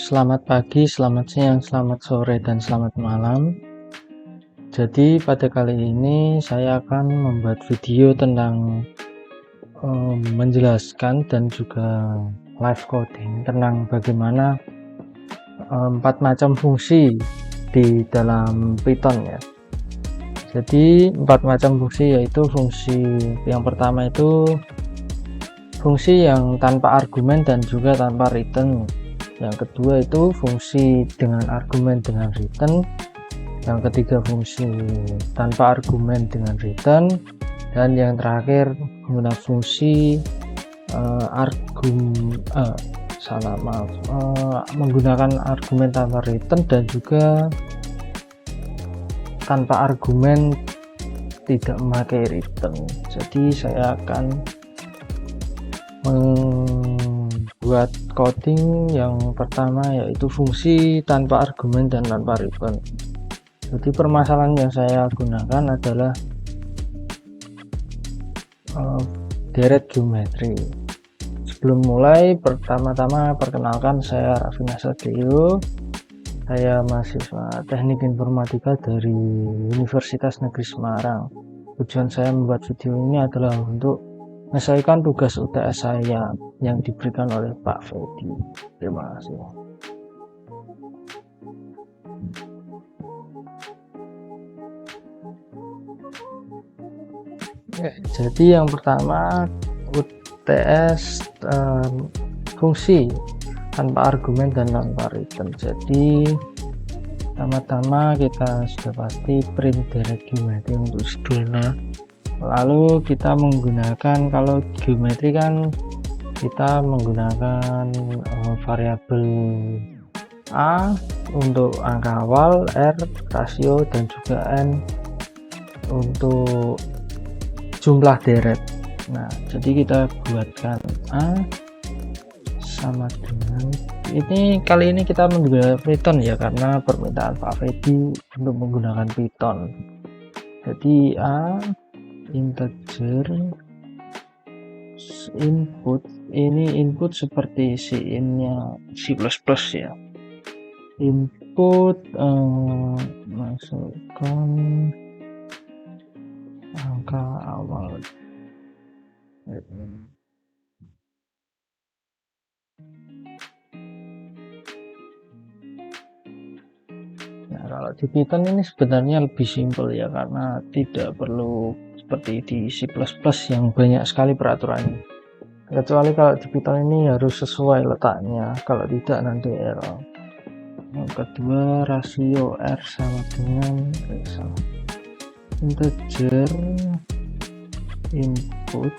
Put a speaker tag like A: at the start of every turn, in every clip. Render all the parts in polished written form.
A: Selamat pagi, selamat siang, selamat sore, dan selamat malam. Jadi pada kali ini saya akan membuat video tentang menjelaskan dan juga live coding tentang bagaimana 4 macam fungsi di dalam Python ya. Jadi 4 macam fungsi yaitu fungsi yang pertama itu fungsi yang tanpa argumen dan juga tanpa return. Yang kedua itu fungsi dengan argumen dengan return. Yang ketiga fungsi tanpa argumen dengan return. Dan yang terakhir menggunakan fungsi menggunakan argumen tanpa return dan juga tanpa argumen tidak memakai return. Jadi saya akan membuat coding yang pertama yaitu fungsi tanpa argumen dan tanpa return. Jadi permasalahan yang saya gunakan adalah deret geometri. Sebelum mulai, pertama-tama perkenalkan, saya Raffi Nasatrio. Saya mahasiswa Teknik Informatika dari Universitas Negeri Semarang. Tujuan saya membuat video ini adalah untuk menyelesaikan tugas UTS saya yang diberikan oleh Pak Fedi. Terima kasih. Jadi yang pertama UTS fungsi tanpa argumen dan tanpa return. Jadi pertama-tama kita sudah pasti print deret geometri untuk sederhana. Lalu kita menggunakan, kalau geometri kan kita menggunakan variabel A untuk angka awal, R rasio, dan juga N untuk jumlah deret. Nah, jadi kita buatkan A sama dengan ini. Kali ini kita menggunakan Python ya, karena permintaan Pak Fedi untuk menggunakan Python. Jadi A integer input, ini input seperti in-nya C++ ya. Input masukkan angka awal. Nah, kalau di Python ini sebenarnya lebih simpel ya, karena tidak perlu seperti di C++ yang banyak sekali peraturannya. Kecuali kalau di Python ini harus sesuai letaknya, kalau tidak nanti error. Yang kedua rasio R sama dengan integer input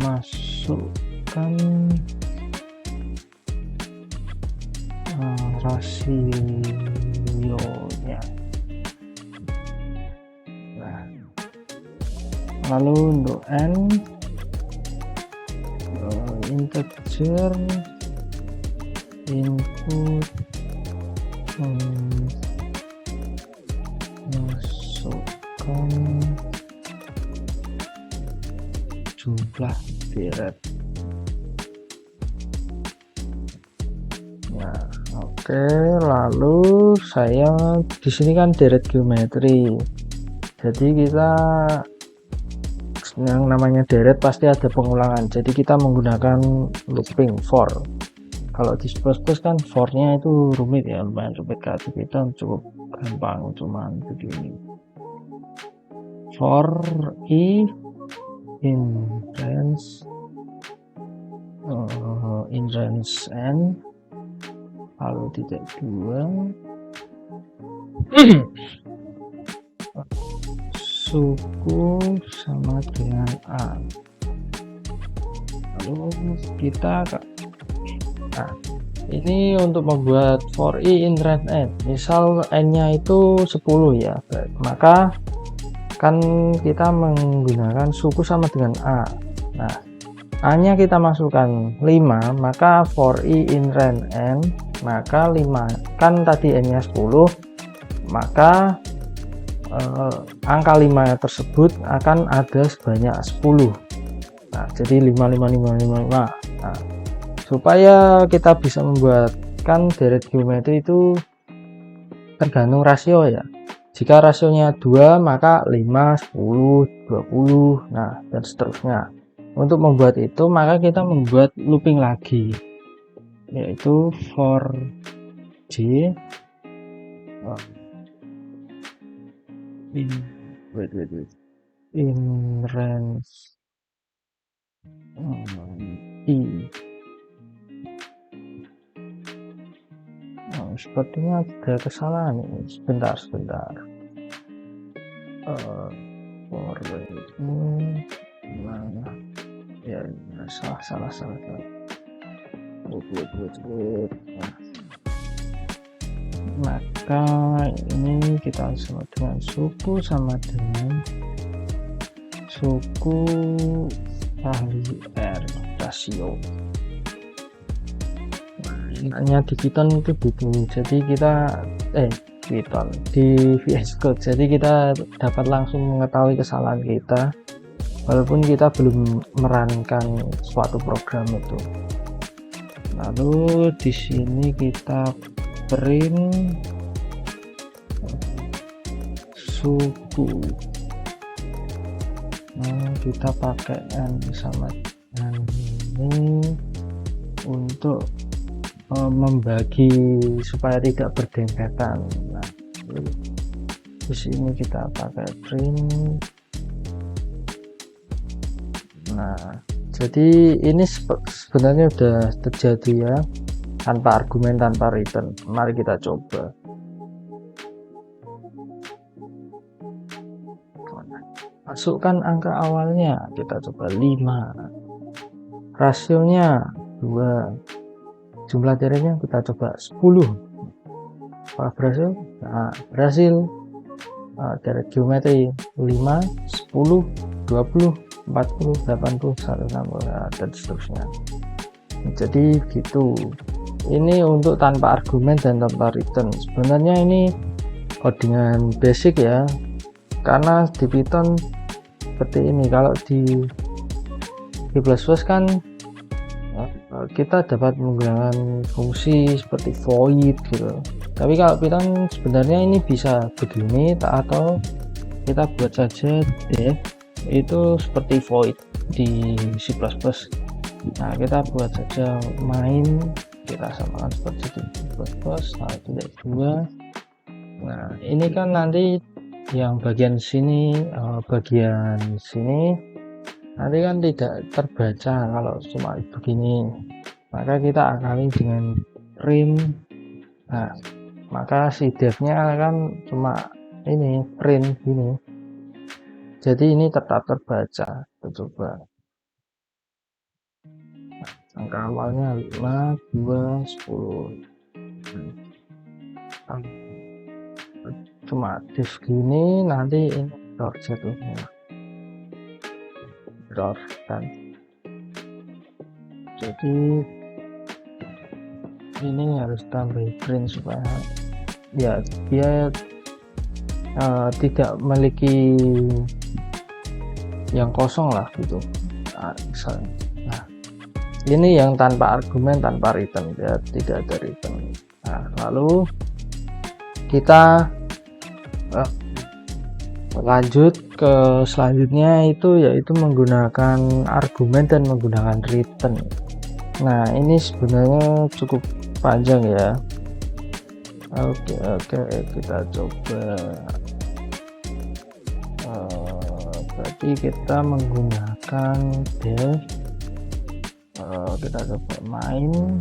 A: masukkan rasionya. Nah, lalu untuk N integer input masukkan jumlah deret. Nah, oke, lalu saya di sini kan deret geometri. Jadi kita yang namanya deret pasti ada pengulangan. Jadi kita menggunakan looping for. Kalau di C++ kan for-nya itu rumit ya, lumayan rumit. Kalau kita cukup gampang, cuman begini. For i in range n lalu titik 2 suku sama dengan A. Lalu kita ini untuk membuat for i in range n, misal n nya itu 10 ya, maka kan kita menggunakan suku sama dengan A. Nah, A nya kita masukkan 5, maka for i in range n, maka 5 kan tadi n nya 10, maka angka 5 tersebut akan ada sebanyak 10. Nah, jadi 5 nah, supaya kita bisa membuatkan deret geometri itu tergantung rasio ya. Jika rasionya 2 maka 5, 10, 20, nah dan seterusnya. Untuk membuat itu maka kita membuat looping lagi, yaitu for j in range i. Sepertinya ada kesalahan ini. Sebentar. For ya, salah. Maka ini kita sama dengan suku sama dengan suku kali R rasio. Hanya di Python itu begini, jadi kita Python di VS Code, jadi kita dapat langsung mengetahui kesalahan kita walaupun kita belum merankan suatu program itu. Lalu di sini kita print suku, kita pakai n sama dengan ini untuk membagi supaya tidak berdempetan. Nah, di sini kita pakai print. Nah, jadi ini sebenarnya sudah terjadi ya, tanpa argumen, tanpa return. Mari kita coba. Masukkan angka awalnya, kita coba 5, rasionya 2, jumlah deretnya kita coba 10. Apakah berhasil? Nah, berhasil. Deret geometri 5, 10, 20, 40, 80, 160, dan seterusnya. Jadi gitu. Ini untuk tanpa argumen dan tanpa return. Sebenarnya ini codingan basic ya, karena di Python seperti ini. Kalau di C++ kan kita dapat menggunakan fungsi seperti void gitu, tapi kalau Python sebenarnya ini bisa begini, atau kita buat saja def itu seperti void di C++. Nah, kita buat saja main, kita samakan seperti di C++, tidak 2. Nah, ini kan nanti yang bagian sini nanti kan tidak terbaca kalau cuma begini, maka kita akali dengan print. Nah, maka si devnya akan cuma ini print gini, jadi ini tetap terbaca. Kita coba. Angka awalnya 5, 2, 10. Cuma div gini, nanti ini error jatuhnya, error kan. Jadi ini harus tambah print supaya ya dia tidak memiliki yang kosong lah gitu. Nah, misalnya, nah ini yang tanpa argumen, tanpa return ya, tidak ada return. Nah, lalu kita lanjut ke selanjutnya, yaitu menggunakan argumen dan menggunakan return. Nah, ini sebenarnya cukup panjang ya. Oke, kita coba. Berarti kita menggunakan def, kita coba main,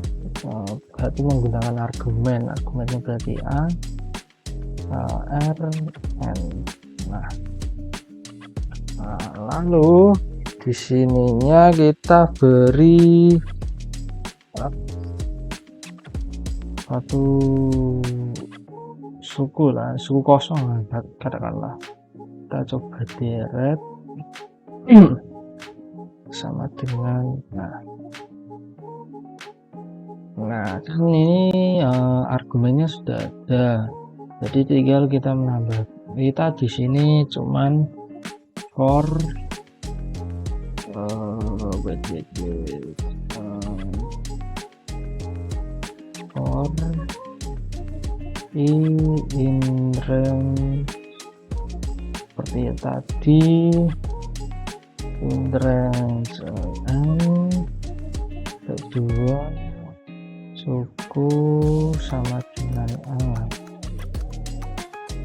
A: berarti menggunakan argumennya berarti a, r, n. Nah, lalu di sininya kita beri satu suku lah, suku kosong lah, katakanlah. Kita coba deret sama dengan nah kan ini argumennya sudah ada, jadi tinggal kita menambah. Kita di sini cuman for wait, for I in range seperti ya tadi, in range N, kedua suku sama dengan A,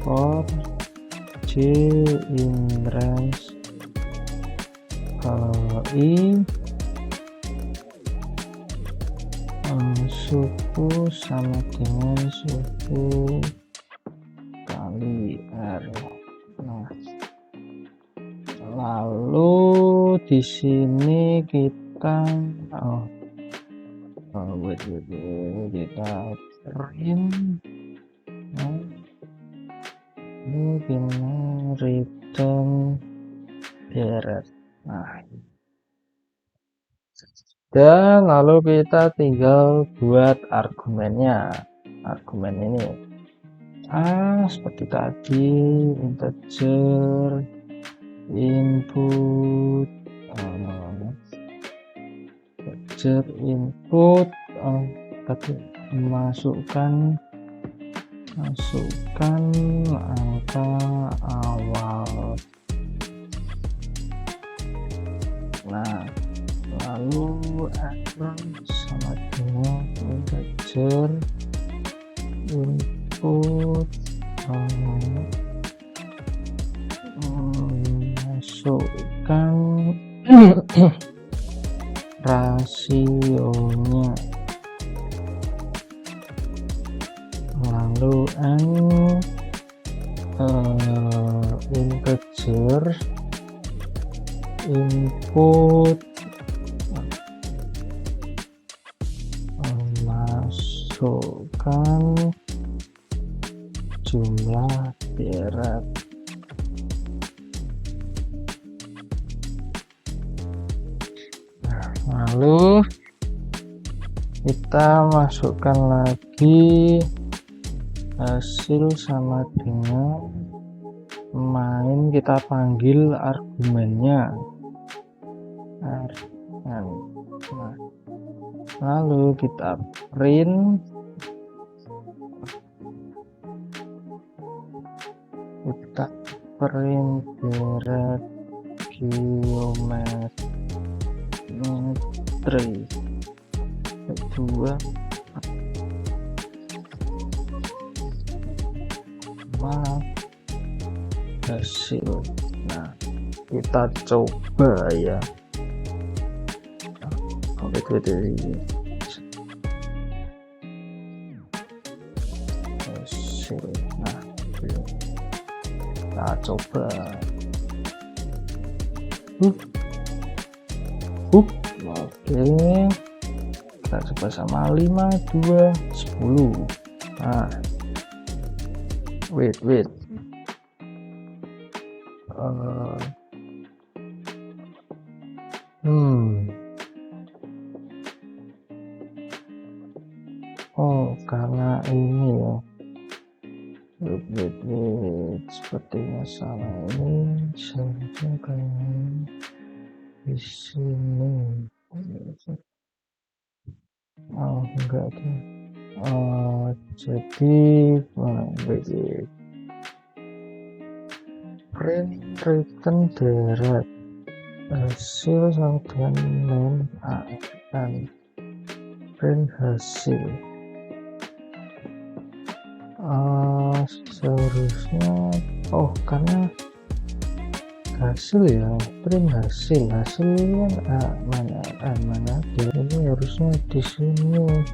A: for J in range I, suku sama dengan suku kali R. Nah, lalu di sini kita wait, kita print, ini kita return beret. Nah, dan lalu kita tinggal buat argumennya. Argumen ini seperti tadi, integer input, tadi masukkan angka awal. Nah, lalu error sama dengan integer input, masukkan rasionya, lalu integer input, masukkan jumlah beret. Lalu kita masukkan lagi hasil sama dengan main, kita panggil argumennya. Nah, lalu kita print, beret geometri kedua hasil. Nah, kita coba ya. Wait, hasil. Nah, kita coba. Oke, kita coba sama 5, 2, 10. Nah, wait, karena ini ya, wait, sepertinya salah. Ini seharusnya kayak di sini. Enggak tuh. Jadi wait, print return beret hasil sama dengan main AN, print hasil. Seharusnya karena hasil ya, print hasilnya mana dia, ini harusnya di sini.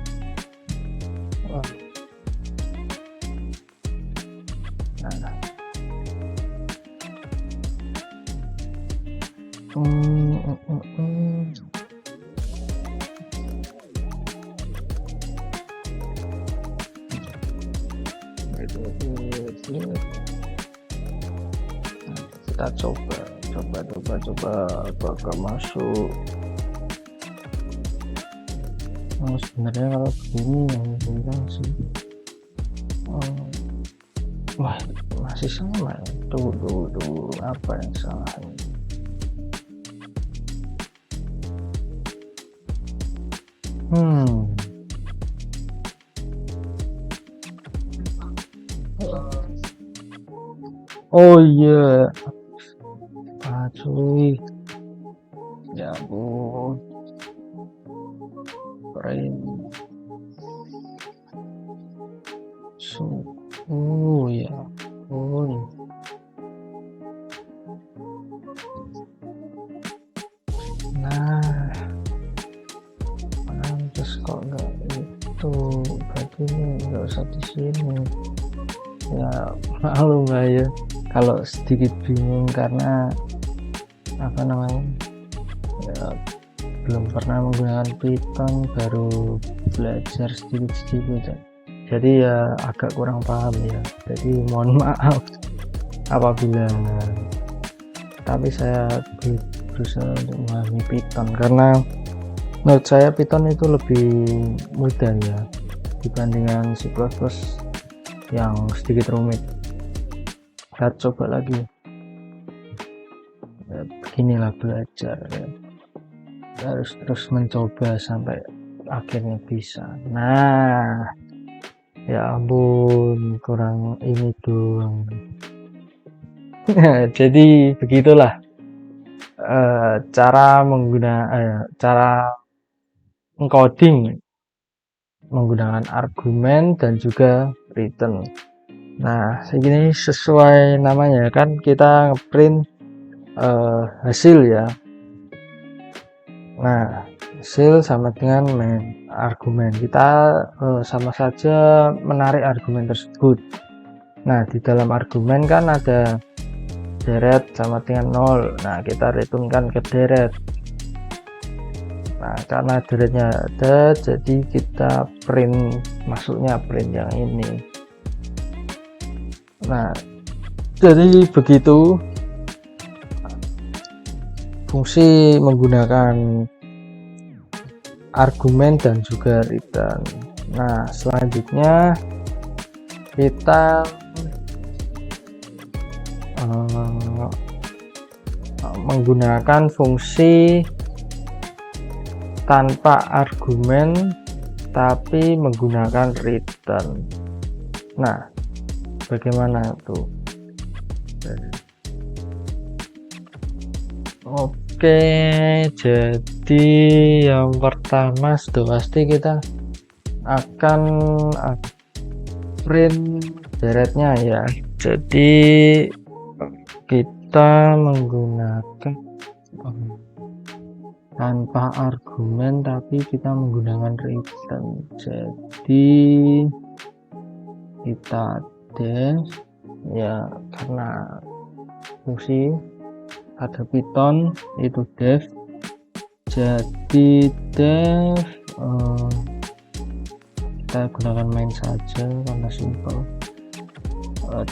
A: Kita coba apakah masuk. Sebenarnya kalau begini yang bilang sih masih sama ya. Tunggu, apa yang salah ini? Hmm. Oh iya, cuy. Ya ampun, keren. Oh ya ampun. Nah, pantes kok nggak itu. Berarti ini nggak usah di sini. Ya, maklum lah ya. Kalau sedikit bingung karena apa namanya? Ya, belum pernah menggunakan Python, baru belajar sedikit-sedikit. Jadi ya agak kurang paham ya. Jadi mohon maaf apabila, tapi saya berusaha untuk memahami Python karena menurut saya Python itu lebih mudah ya dibandingkan C++ yang sedikit rumit. Kita coba lagi ya, beginilah belajar ya. Harus terus mencoba sampai akhirnya bisa. Nah, ya ampun, kurang ini doang. Jadi begitulah cara encoding menggunakan argumen dan juga return. Nah, segini sesuai namanya kan, kita ngeprint hasil ya. Nah, hasil sama dengan main argumen, kita sama saja menarik argumen tersebut. Nah, di dalam argumen kan ada deret sama dengan 0. Nah, kita returnkan ke deret. Nah, karena deretnya ada, jadi kita print, masuknya print yang ini. Nah, jadi begitu fungsi menggunakan argumen dan juga return. Nah, selanjutnya kita menggunakan fungsi tanpa argumen tapi menggunakan return. Nah, bagaimana tuh? Oke, jadi yang pertama sudah pasti kita akan print deretnya ya. Jadi kita menggunakan tanpa argumen tapi kita menggunakan return. Jadi kita def ya, karena fungsi ada Python itu def. Jadi def kita gunakan main saja karena simple,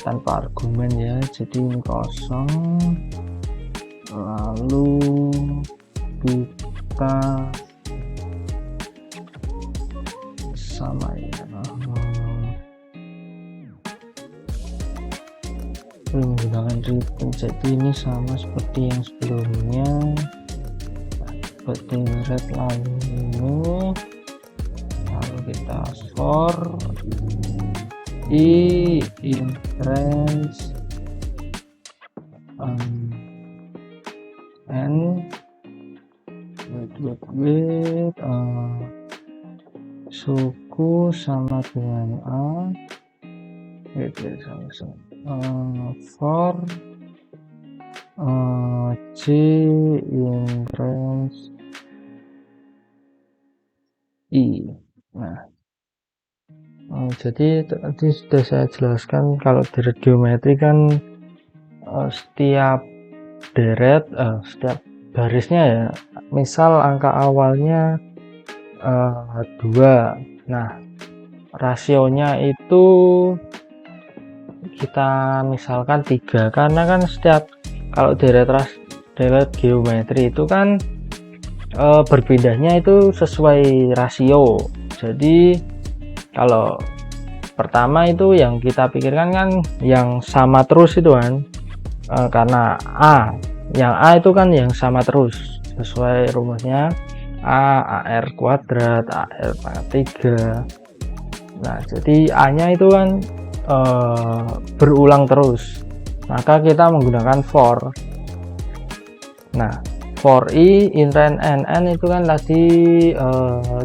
A: tanpa argumen ya. Jadi ini kosong, lalu kita sama ya, menggunakan return. Jadi ini sama seperti yang sebelumnya, seperti red lalu kita for i in range n with suku sama dengan a for c in range i. Nah, jadi tadi sudah saya jelaskan kalau deret geometri kan setiap deret, setiap barisnya ya, misal angka awalnya 2, nah rasionya itu kita misalkan 3, karena kan setiap kalau deret geometri itu kan berpindahnya itu sesuai rasio. Jadi kalau pertama itu yang kita pikirkan kan yang sama terus itu kan, karena yang A itu kan yang sama terus sesuai rumusnya. AR kuadrat, AR pangkat 3. Nah, jadi A-nya itu kan berulang terus, maka kita menggunakan for. Nah, for i intern nn itu kan tadi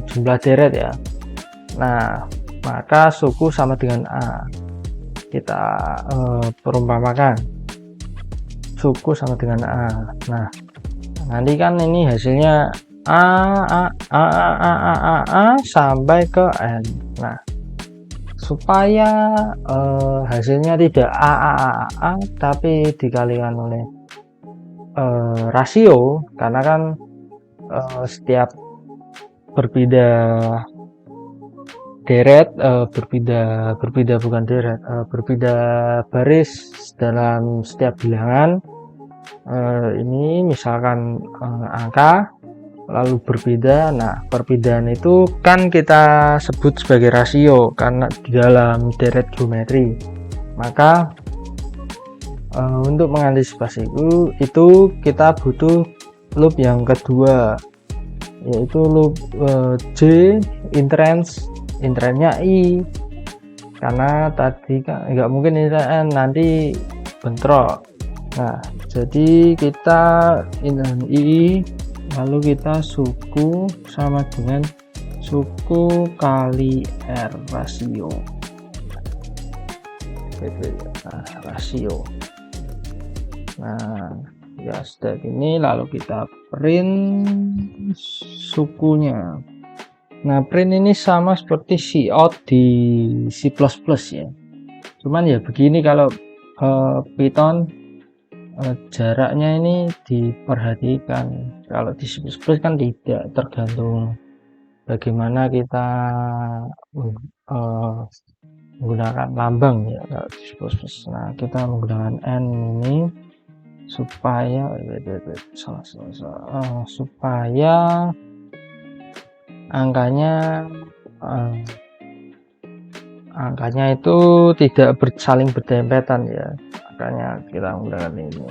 A: jumlah deret ya. Nah, maka suku sama dengan A. Kita perumpamakan suku sama dengan A. Nah, nanti kan ini hasilnya A sampai ke N. Nah, supaya hasilnya tidak A tapi dikalikan oleh rasio, karena kan setiap berbeda deret, berbeda bukan deret, berbeda baris dalam setiap bilangan. Ini misalkan angka lalu berbeda. Nah, perbedaan itu kan kita sebut sebagai rasio karena di dalam deret geometri. Maka untuk mengantisipasi itu kita butuh loop yang kedua, yaitu loop J internnya I, karena tadi kan nggak mungkin intern nanti bentrok. Nah, jadi kita intern I, lalu kita suku sama dengan suku kali R rasio. Nah, rasio. Nah, ya step ini lalu kita print sukunya. Nah, print ini sama seperti cout di C++ ya. Cuman ya begini, kalau Python jaraknya ini diperhatikan. Kalau di C++ kan tidak, tergantung bagaimana kita menggunakan lambang ya. Kalau di C++, nah kita menggunakan N ini supaya supaya angkanya itu tidak saling berdempetan ya, makanya kita menggunakan ini.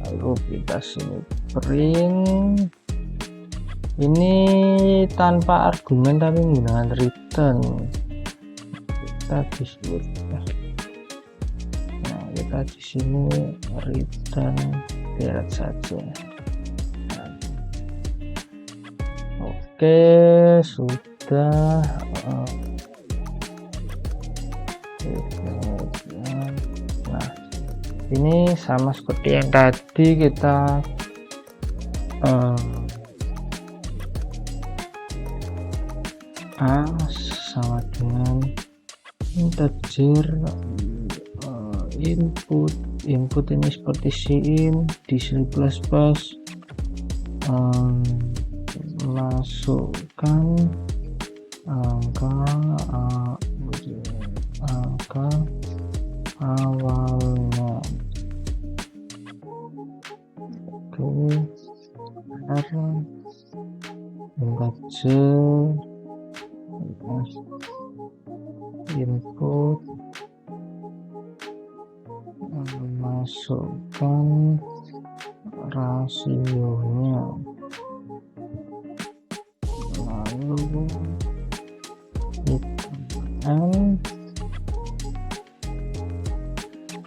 A: Lalu kita sini print ini tanpa argumen tapi menggunakan return. Kita disebut, nah kita di sini return deret saja. Nah, oke, sudah. Nah, ini sama seperti yang tadi, kita A sama dengan integer input ini seperti Cin di C++, masukkan angka awalnya. Oke, integer input, masukkan rasionya, lalu N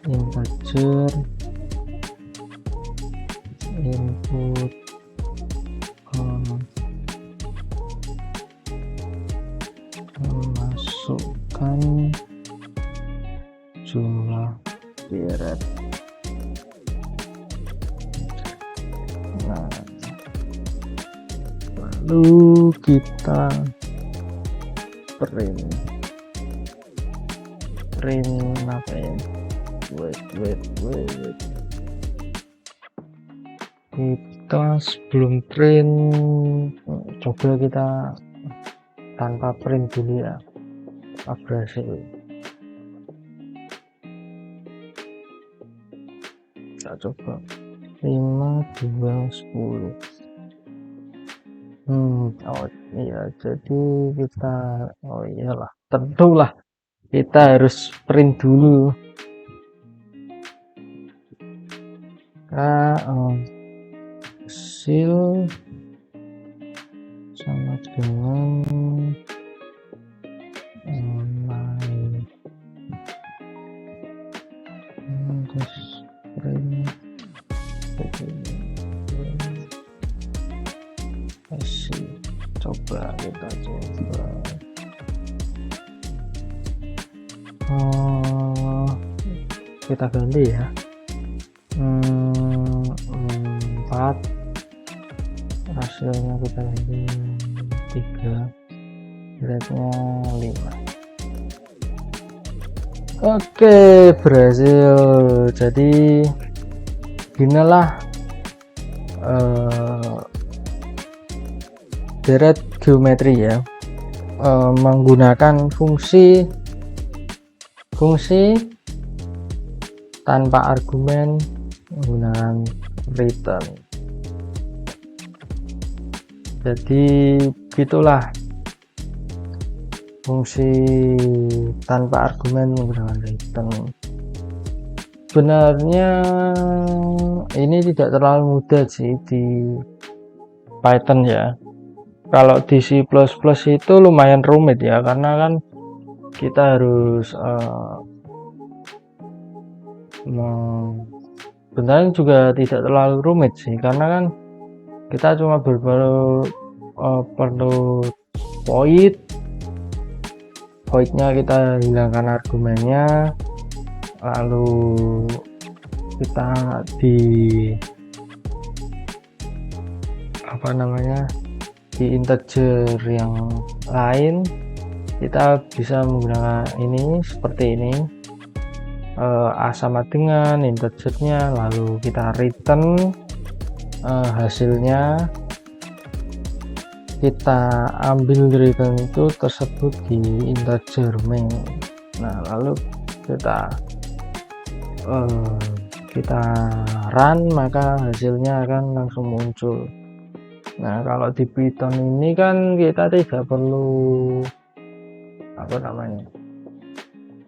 A: integer input masukkan jumlah deret. Nah, lalu kita print apa ya, wait, kita sebelum print coba kita tanpa print dulu ya, berhasil. Kita coba 5, 2, 10. Oh iya, jadi kita, oh iyalah, tentulah kita harus print dulu. Hasil dengan my spring coba kita coba kita ganti ya 4 rasionya kita ganti 3 grade-nya 5. Oke, berhasil. Jadi inilah deret geometri ya, menggunakan fungsi tanpa argumen menggunakan return. Jadi itulah fungsi tanpa argumen menggunakan return. Sebenarnya ini tidak terlalu mudah sih di Python ya. Kalau di C++ itu lumayan rumit ya, karena kan kita harus sebenarnya juga tidak terlalu rumit sih, karena kan kita cuma perlu voidnya kita hilangkan argumennya, lalu kita di integer yang lain kita bisa menggunakan ini seperti ini, A sama dengan integernya, lalu kita return hasilnya, kita ambil return itu tersebut di integer main. Nah, lalu kita run, maka hasilnya akan langsung muncul. Nah, kalau di Python ini kan kita tidak perlu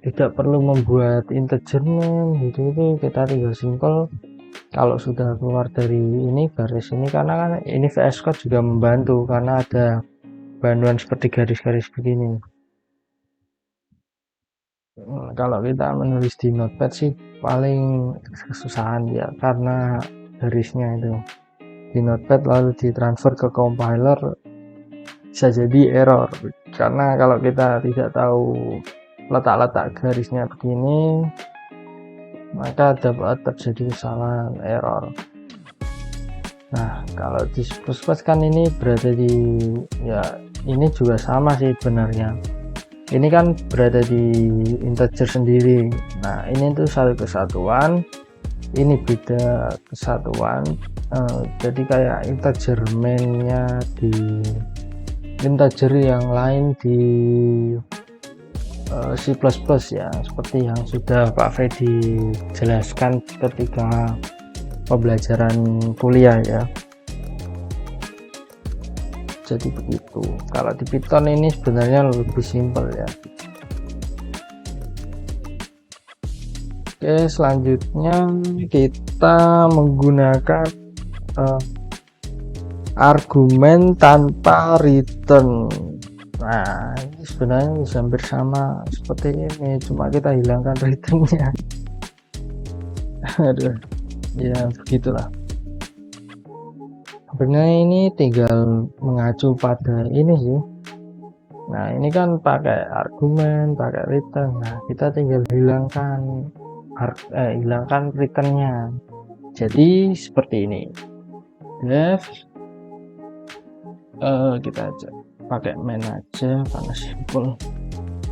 A: tidak perlu membuat integer main gitu, kita tinggal simple. Kalau sudah keluar dari ini garis ini, karena kan ini VS Code juga membantu karena ada bantuan seperti garis-garis begini. Kalau kita menulis di Notepad sih paling kesusahan ya, karena garisnya itu di Notepad lalu ditransfer ke compiler bisa jadi error, karena kalau kita tidak tahu letak-letak garisnya begini, maka dapat terjadi kesalahan error. Nah, kalau di C++ kan ini berada di, ya ini juga sama sih sebenarnya, ini kan berada di integer sendiri. Nah, ini tuh satu kesatuan, ini beda kesatuan. Jadi kayak integer mainnya di integer yang lain di C++ ya, seperti yang sudah Pak Fedi jelaskan ketika pembelajaran kuliah ya. Jadi begitu. Kalau di Python ini sebenarnya lebih simpel ya. Oke, selanjutnya kita menggunakan argumen tanpa return. Nah, ini sebenarnya hampir sama seperti ini, cuma kita hilangkan returnnya. Aduh, ya begitulah. Sebenarnya ini tinggal mengacu pada ini sih. Nah, ini kan pakai argumen, pakai return. Nah, kita tinggal hilangkan returnnya. Jadi seperti ini. Def kita aja pakai main aja karena simple.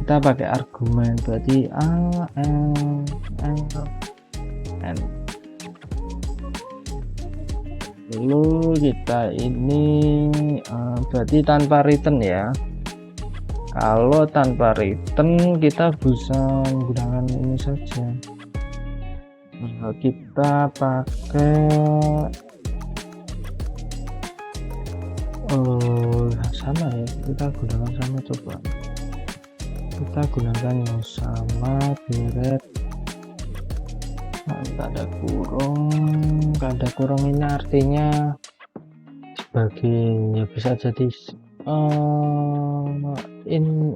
A: Kita pakai argumen, berarti A N N. Lalu kita ini berarti tanpa return ya. Kalau tanpa return kita bisa menggunakan ini saja. Nah, kita pakai sama ya, kita gunakan sama, coba kita gunakan yang sama, deret tanda kurung ini artinya sebagai, ya bisa jadi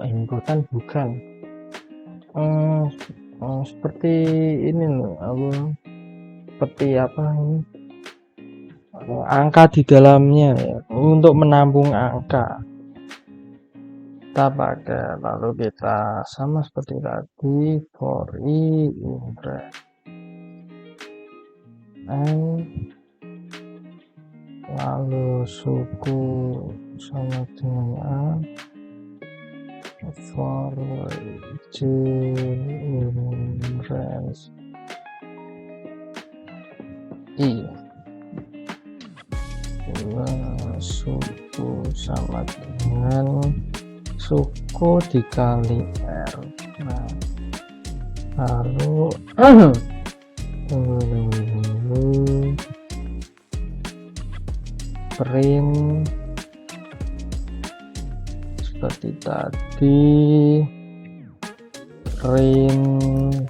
A: inputan bukan, eee seperti ini loh, seperti apa ini, angka di dalamnya ya, untuk menampung angka. Kita pakai, lalu kita sama seperti tadi, for i interest n, lalu suku sama dengan a, for j interest i, suku sama dengan suku dikali r. Nah, lalu print seperti tadi, print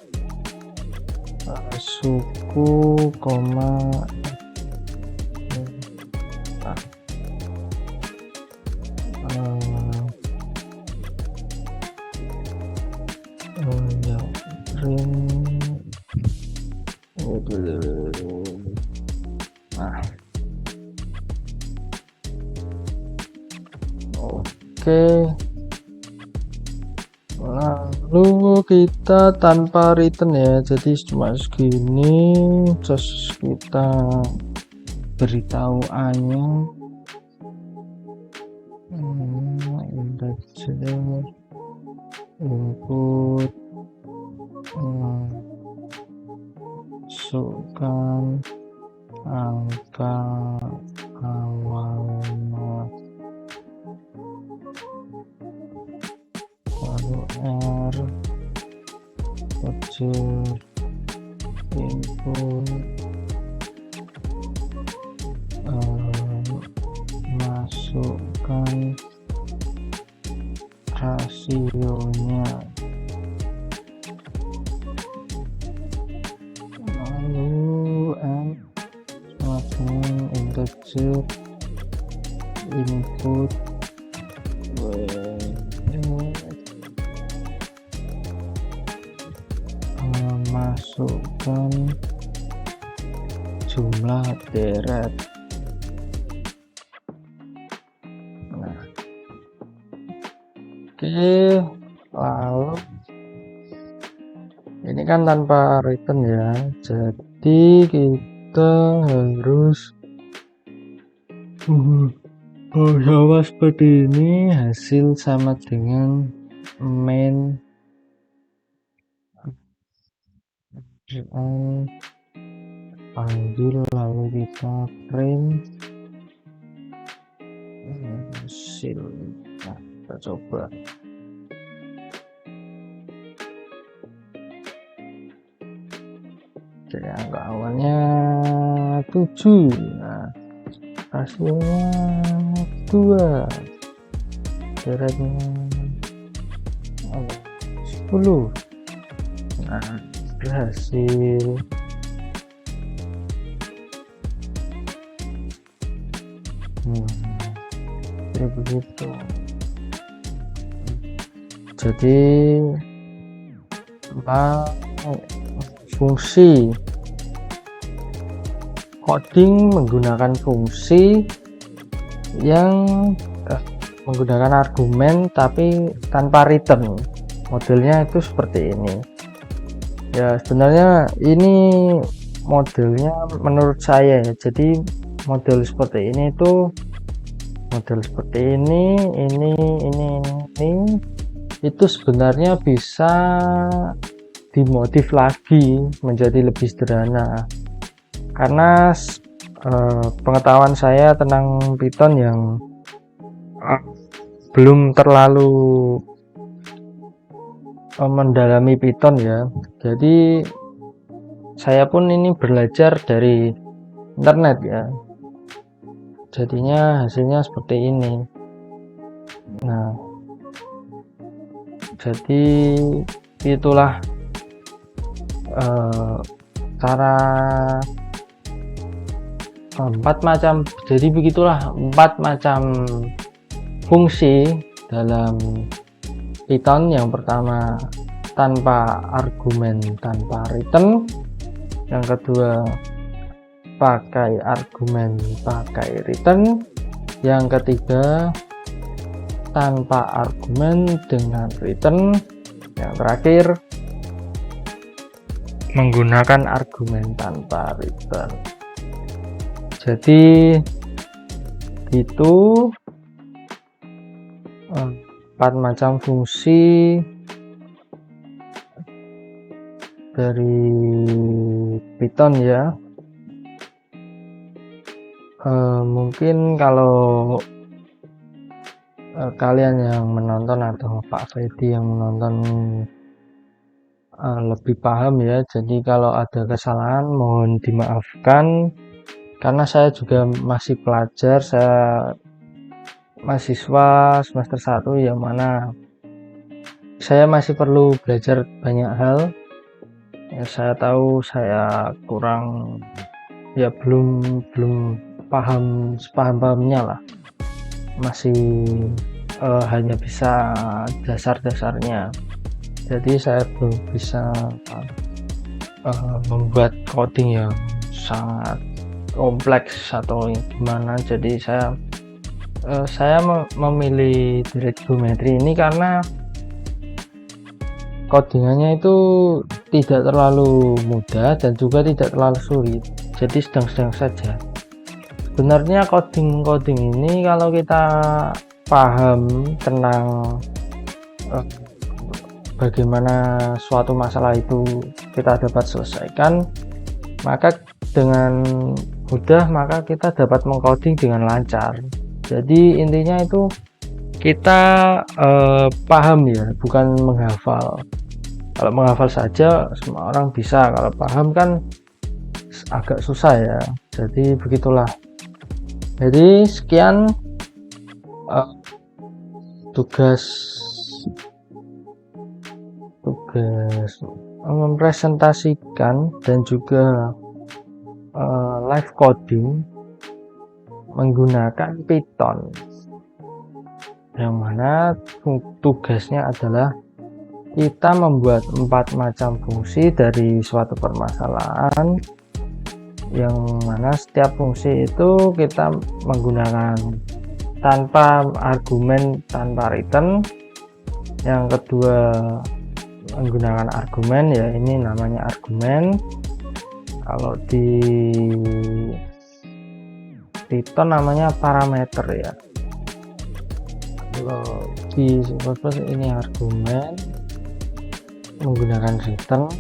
A: suku koma ya, print nah, oke. Lalu kita tanpa return ya, jadi cuma segini, terus kita beritahu a nya integer input, masukkan angka awalnya, lalu r kecil input, masukkan rasionya, lalu n semakin integer input, masukkan jumlah deret. Nah, oke, lalu ini kan tanpa return ya, jadi kita harus bahwa seperti ini, hasil sama dengan main panggil, lalu kita print hasil. Nah, kita coba. Oke, angka awalnya 7. Nah, hasilnya 2, deretnya 10. Nah, berhasil. Jadi begitu. Jadi fungsi coding menggunakan fungsi yang menggunakan argumen tapi tanpa return, modelnya itu seperti ini ya. Sebenarnya ini modelnya menurut saya ya, jadi model seperti ini itu model seperti ini itu sebenarnya bisa dimodif lagi menjadi lebih sederhana, karena pengetahuan saya tentang Python yang belum terlalu mendalami Python ya, jadi saya pun ini belajar dari internet ya, jadinya hasilnya seperti ini. Nah, jadi itulah cara 4 macam, jadi begitulah 4 macam fungsi dalam Python. Yang pertama tanpa argumen, tanpa return. Yang kedua pakai argumen, pakai return. Yang ketiga tanpa argumen dengan return. Yang terakhir menggunakan argumen tanpa return. Jadi itu 4 macam fungsi dari Python ya. Mungkin kalau kalian yang menonton atau Pak Fedi yang menonton lebih paham ya. Jadi kalau ada kesalahan mohon dimaafkan, karena saya juga masih pelajar, saya mahasiswa semester 1 yang mana saya masih perlu belajar banyak hal ya. Saya tahu saya kurang ya, belum paham sepaham-pahamnya lah, masih hanya bisa dasar-dasarnya. Jadi saya belum bisa membuat coding yang sangat kompleks atau gimana. Jadi saya memilih direct geometry ini karena codingannya itu tidak terlalu mudah dan juga tidak terlalu sulit, jadi sedang-sedang saja. Sebenarnya coding ini kalau kita paham tentang bagaimana suatu masalah itu kita dapat selesaikan, maka dengan mudah maka kita dapat mengcoding dengan lancar. Jadi intinya itu kita paham ya, bukan menghafal. Kalau menghafal saja semua orang bisa, kalau paham kan agak susah ya. Jadi begitulah. Jadi sekian tugas mempresentasikan dan juga live coding menggunakan Python, yang mana tugasnya adalah kita membuat 4 macam fungsi dari suatu permasalahan, yang mana setiap fungsi itu kita menggunakan tanpa argumen, tanpa return. Yang kedua menggunakan argumen, ya ini namanya argumen. Kalau di Python namanya parameter ya. Kalau di C++ ini argumen menggunakan return.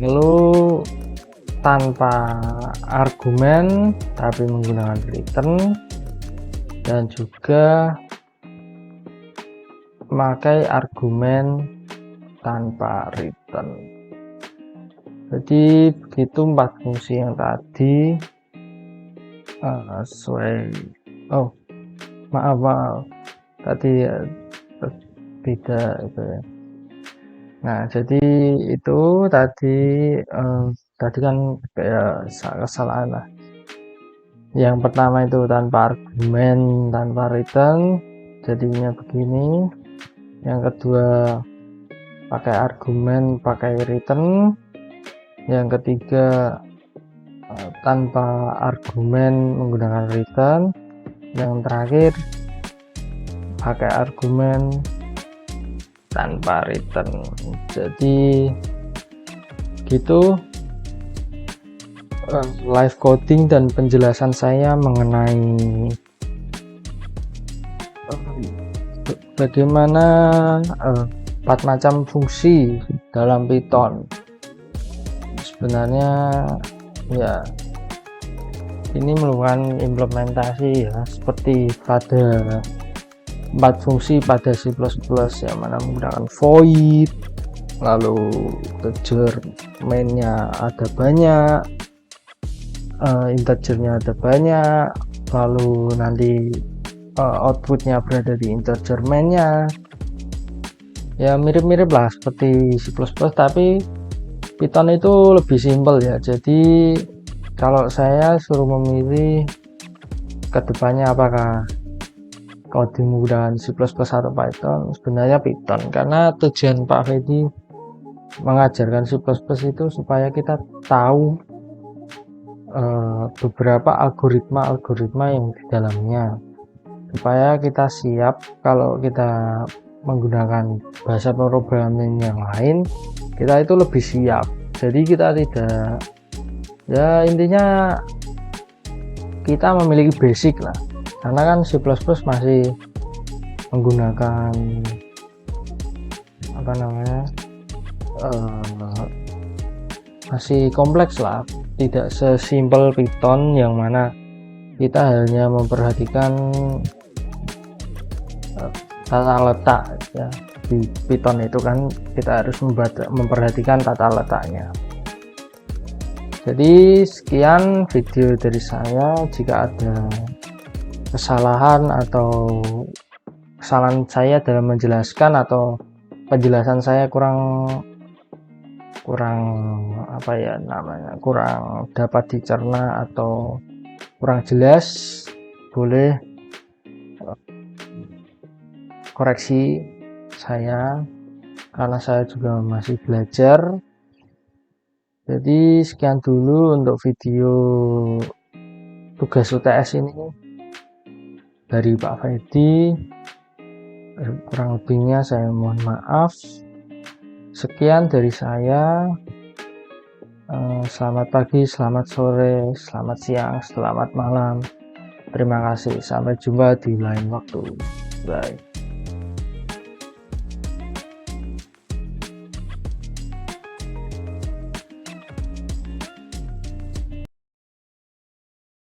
A: Lalu tanpa argumen tapi menggunakan return, dan juga memakai argumen tanpa return. Jadi begitu 4 fungsi yang tadi sesuai. Maaf tadi tidak itu ya. Nah, jadi itu tadi kan kayak kesalahan lah. Yang pertama itu tanpa argumen, tanpa return, jadinya begini. Yang kedua pakai argumen, pakai return. Yang ketiga tanpa argumen menggunakan return. Yang terakhir pakai argumen tanpa return. Jadi gitu live coding dan penjelasan saya mengenai bagaimana 4 macam fungsi dalam Python. Sebenarnya ya ini merupakan implementasi ya, seperti pada 4 fungsi pada C++, yang mana menggunakan void, lalu integer mainnya ada banyak, integernya ada banyak, lalu nanti outputnya berada di integer mainnya. Ya mirip-mirip lah seperti C++, tapi Python itu lebih simpel ya. Jadi kalau saya suruh memilih kedepannya apakah coding menggunakan C++ atau Python, sebenarnya Python, karena tujuan Pak Fedi mengajarkan C++ itu supaya kita tahu beberapa algoritma yang di dalamnya, supaya kita siap kalau kita menggunakan bahasa programming yang lain, kita itu lebih siap. Jadi kita tidak, ya intinya kita memiliki basic lah, karena kan C++ masih menggunakan apa namanya, masih kompleks lah, tidak sesimpel Python yang mana kita hanya memperhatikan tata letak ya. Di Python itu kan kita harus memperhatikan tata letaknya. Jadi sekian video dari saya. Jika ada kesalahan atau kesalahan saya dalam menjelaskan atau penjelasan saya kurang apa ya namanya, kurang dapat dicerna atau kurang jelas, boleh koreksi saya, karena saya juga masih belajar. Jadi sekian dulu untuk video tugas UTS ini dari Pak Fedi. Kurang lebihnya saya mohon maaf. Sekian dari saya. Selamat pagi, selamat sore, selamat siang, selamat malam. Terima kasih. Sampai jumpa di lain waktu. Bye.